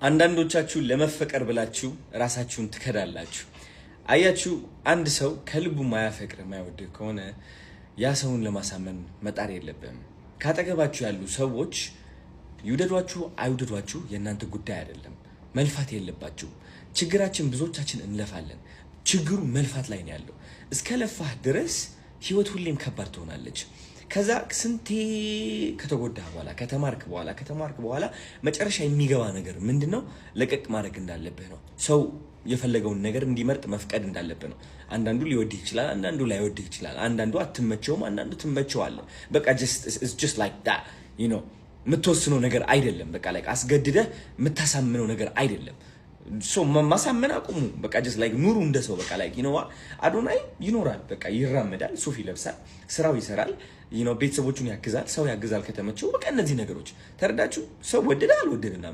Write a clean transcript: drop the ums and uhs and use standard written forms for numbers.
አንዳንዶቻችሁ ለመፈቀር ብላችሁ ራሳችሁን ትከዳላችሁ። አያችሁ፣ አንድ ሰው ከልቡ ማያፈቅር ማይወድ ከሆነ ያ ሰውን ለማሳመን መጣር የለብም። ካጠገባችሁ ያሉ ሰዎች ይውደዷችሁ አይውደዷችሁ የእናንተ ጉዳይ አይደለም። መልፋት የለባችሁ። ችግራችን ብዙዎቻችን እንለፋለን። ችግሩ መልፋት ላይ ነው ያለው። እስከ ለፋህ ድረስ ህይወት ሁሌም ከባድ ትሆናለች። ከዛ ስንቴ ከተጎዳህ በኋላ ከተማርክ በኋላ መጨረሻ የሚገባ ነገር ምንድነው? ለቀቅ ማድረግ እንዳለብህ ነው። ሰው የፈለገውን ነገር እንዲመርጥ መፍቀድ እንዳለብህ ነው። አንዳንዱ ሊወድህ ይችላል፣ አንዳንዱ ላይወድህ ይችላል። አንዳንዱ አትመቸውም፣ አንዳንዱ ትመቸዋለህ። በቃ just like that, you know የምትወስነው ነገር አይደለም። በቃ ላይ አስገድደህ የምታሳምነው ነገር አይደለም። ሶ ማሳመን አቁሙ። በቃ just like ኑሩ እንደ ሰው። በቃ ላይ አዶናይ ይኖራል፣ በቃ ይራመዳል፣ ሱፍ ይለብሳል፣ ስራው ይሰራል፣ ቤተሰቦቹን ያግዛል፣ ሰው ያግዛል ከተመቸው። በቃ እነዚህ ነገሮች ተረዳችሁ። ሰው ወደደ አልወደደና